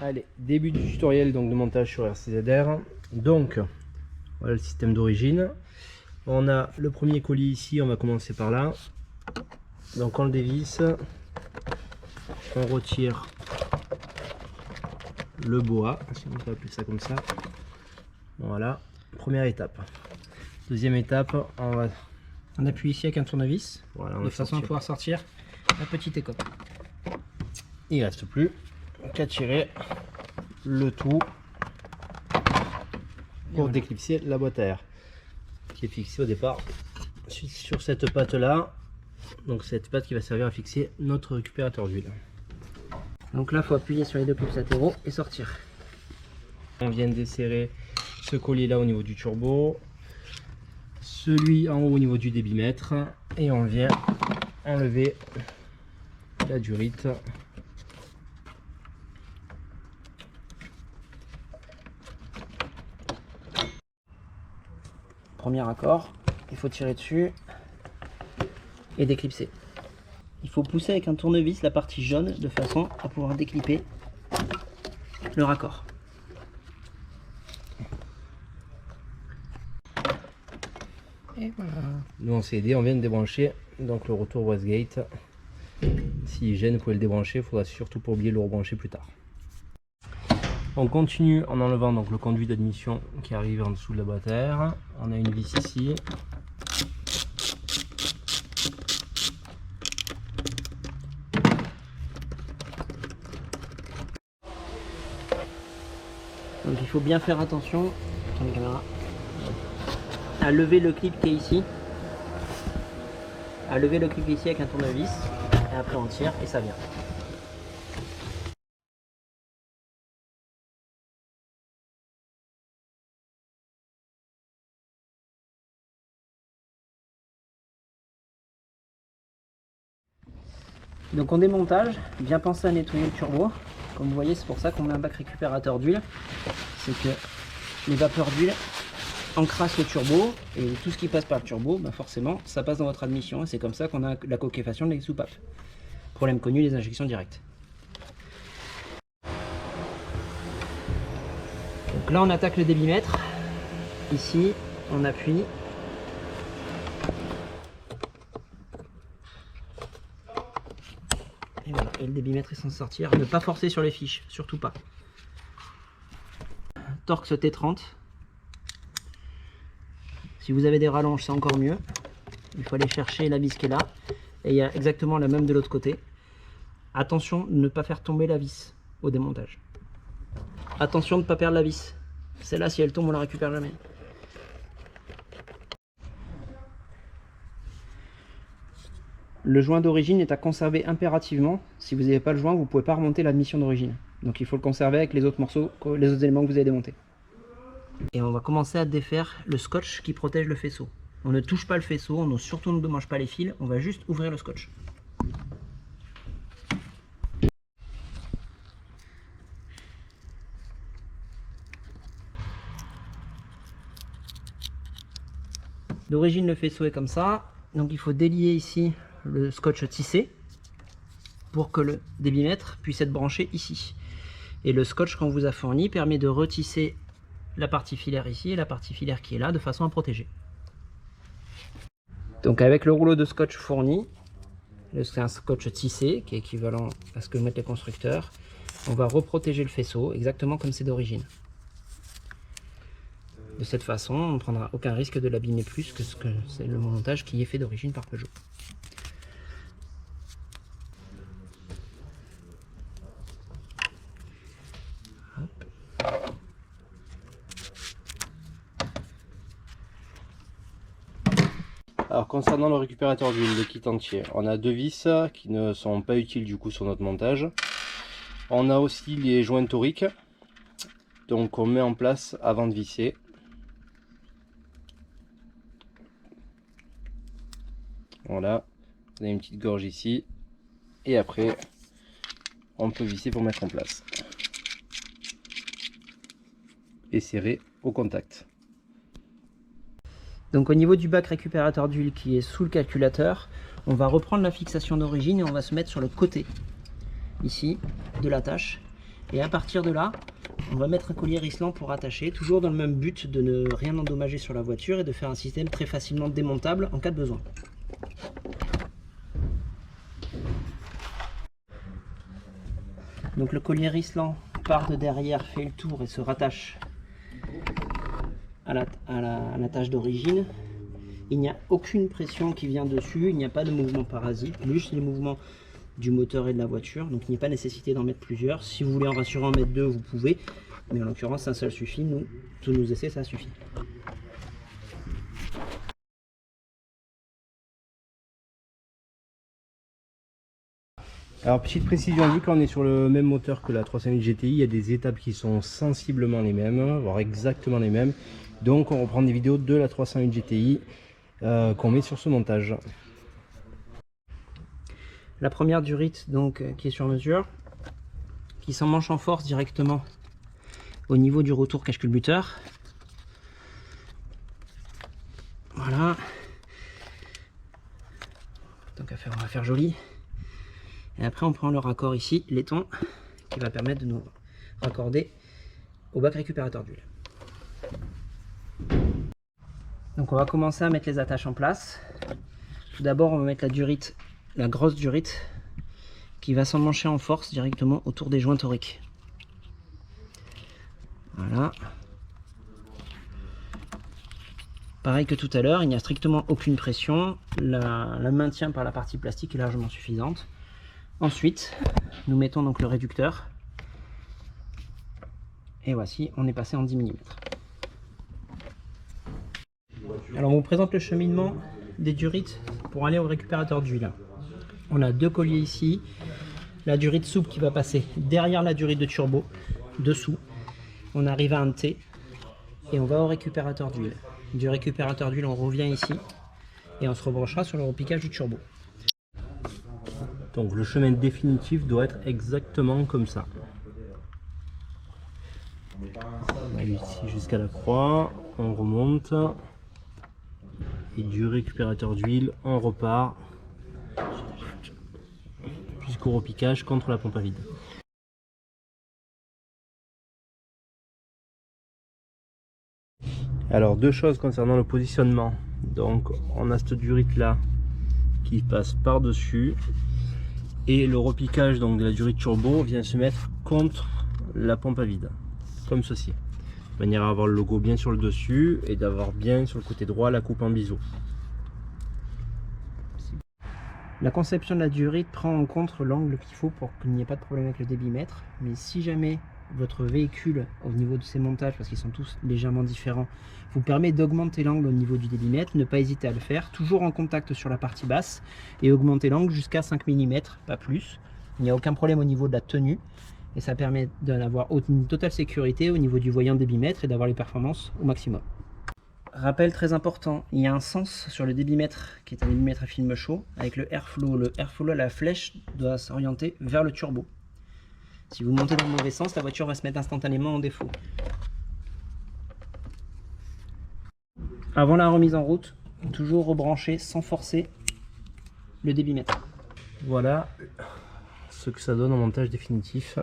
Allez, début du tutoriel donc de montage sur RCZR. Donc, voilà le système d'origine. On a le premier colis ici, on va commencer par là. Donc on le dévisse, on retire le bois, si on peut appeler ça comme ça. Voilà, première étape. Deuxième étape, on appuie ici avec un tournevis, voilà, de façon à pouvoir sortir la petite écope. Il ne reste plus qu'à tirer le tout pour déclipser la boîte à air qui est fixée au départ sur cette patte là. Donc cette patte qui va servir à fixer notre récupérateur d'huile. Donc là il faut appuyer sur les deux clips latéraux et sortir. On vient de desserrer ce collier là au niveau du turbo, celui en haut au niveau du débitmètre, et on vient enlever la durite. Premier raccord, il faut tirer dessus et déclipser. Il faut pousser avec un tournevis la partie jaune de façon à pouvoir déclipper le raccord. Et voilà. Nous on s'est aidé, on vient de débrancher donc le retour wastegate. S'il gêne, vous pouvez le débrancher, il faudra surtout pas oublier de le rebrancher plus tard. On continue en enlevant donc le conduit d'admission qui arrive en dessous de la boîte à air. On a une vis ici. Donc il faut bien faire attention à lever le clip qui est ici. À lever le clip ici avec un tournevis. Et après on tire et ça vient. Donc en démontage, bien penser à nettoyer le turbo. Comme vous voyez, c'est pour ça qu'on met un bac récupérateur d'huile. C'est que les vapeurs d'huile encrassent le turbo et tout ce qui passe par le turbo, bah forcément, ça passe dans votre admission. Et c'est comme ça qu'on a la coquéfaction des soupapes. Problème connu, les injections directes. Donc là, on attaque le débitmètre. Ici, on appuie. Et voilà, et le débitmètre est censé sortir. Ne pas forcer sur les fiches, surtout pas. Torx T30. Si vous avez des rallonges, c'est encore mieux. Il faut aller chercher la vis qui est là. Et il y a exactement la même de l'autre côté. Attention de ne pas faire tomber la vis au démontage. Attention de ne pas perdre la vis. Celle-là, si elle tombe, on la récupère jamais. Le joint d'origine est à conserver impérativement. Si vous n'avez pas le joint, vous ne pouvez pas remonter l'admission d'origine. Donc il faut le conserver avec les autres morceaux, les autres éléments que vous avez démontés. Et on va commencer à défaire le scotch qui protège le faisceau. On ne touche pas le faisceau, on surtout ne mange pas les fils, on va juste ouvrir le scotch. D'origine, le faisceau est comme ça. Donc il faut délier ici le scotch tissé pour que le débitmètre puisse être branché ici. Et le scotch qu'on vous a fourni permet de retisser la partie filaire ici et la partie filaire qui est là de façon à protéger. Donc avec le rouleau de scotch fourni, c'est un scotch tissé qui est équivalent à ce que mettent les constructeurs, on va reprotéger le faisceau exactement comme c'est d'origine. De cette façon, on ne prendra aucun risque de l'abîmer plus que ce que c'est le montage qui est fait d'origine par Peugeot. Alors concernant le récupérateur d'huile, le kit entier, on a deux vis qui ne sont pas utiles du coup sur notre montage. On a aussi les joints toriques, donc on met en place avant de visser. Voilà, vous avez une petite gorge ici, et après on peut visser pour mettre en place. Et serrer au contact. Donc au niveau du bac récupérateur d'huile qui est sous le calculateur, on va reprendre la fixation d'origine et on va se mettre sur le côté ici de l'attache Et à partir de là, on va mettre un collier risselant pour attacher, toujours dans le même but de ne rien endommager sur la voiture et de faire un système très facilement démontable en cas de besoin. Donc le collier risselant part de derrière, fait le tour et se rattache à l'attache d'origine. Il n'y a aucune pression qui vient dessus, il n'y a pas de mouvement parasite, juste les mouvements du moteur et de la voiture, donc il n'y a pas nécessité d'en mettre plusieurs. Si vous voulez en rassurant en mettre deux, vous pouvez, mais en l'occurrence un seul suffit. Nous, tous nos essais, ça suffit. Alors petite précision, vu qu'on est sur le même moteur que la 308 GTI, il y a des étapes qui sont sensiblement les mêmes, voire exactement les mêmes. Donc on reprend des vidéos de la 308 GTI qu'on met sur ce montage. La première durite donc qui est sur mesure, qui s'emmanche en force directement au niveau du retour cache-culbuteur. Voilà. Tant qu'à faire, on va faire joli. Et après on prend le raccord ici, laiton, qui va permettre de nous raccorder au bac récupérateur d'huile. Donc on va commencer à mettre les attaches en place. Tout d'abord on va mettre la durite, la grosse durite, qui va s'emmancher en force directement autour des joints toriques. Voilà. Pareil que tout à l'heure, il n'y a strictement aucune pression. Le maintien par la partie plastique est largement suffisante. Ensuite, nous mettons donc le réducteur. Et voici, on est passé en 10 mm. Alors on vous présente le cheminement des durites pour aller au récupérateur d'huile. On a deux colliers ici. La durite souple qui va passer derrière la durite de turbo, dessous. On arrive à un T et on va au récupérateur d'huile. Du récupérateur d'huile, on revient ici et on se rebranchera sur le repiquage du turbo. Donc le chemin définitif doit être exactement comme ça. Ici jusqu'à la croix, on remonte et du récupérateur d'huile, on repart jusqu'au repiquage contre la pompe à vide. Alors deux choses concernant le positionnement. Donc on a cette durite là qui passe par dessus et le repiquage donc de la durite turbo vient se mettre contre la pompe à vide comme ceci, de manière à avoir le logo bien sur le dessus et d'avoir bien sur le côté droit la coupe en biseau. La conception de la durite prend en compte l'angle qu'il faut pour qu'il n'y ait pas de problème avec le débitmètre, mais si jamais votre véhicule au niveau de ses montages, parce qu'ils sont tous légèrement différents, vous permet d'augmenter l'angle au niveau du débitmètre, ne pas hésiter à le faire, toujours en contact sur la partie basse et augmenter l'angle jusqu'à 5 mm, pas plus. Il n'y a aucun problème au niveau de la tenue et ça permet d'avoir une totale sécurité au niveau du voyant débitmètre et d'avoir les performances au maximum. Rappel très important, il y a un sens sur le débitmètre qui est un débitmètre à film chaud avec le airflow. Le airflow, la flèche doit s'orienter vers le turbo. Si vous montez dans le mauvais sens, la voiture va se mettre instantanément en défaut. Avant la remise en route, toujours rebrancher sans forcer le débitmètre. Voilà ce que ça donne en montage définitif.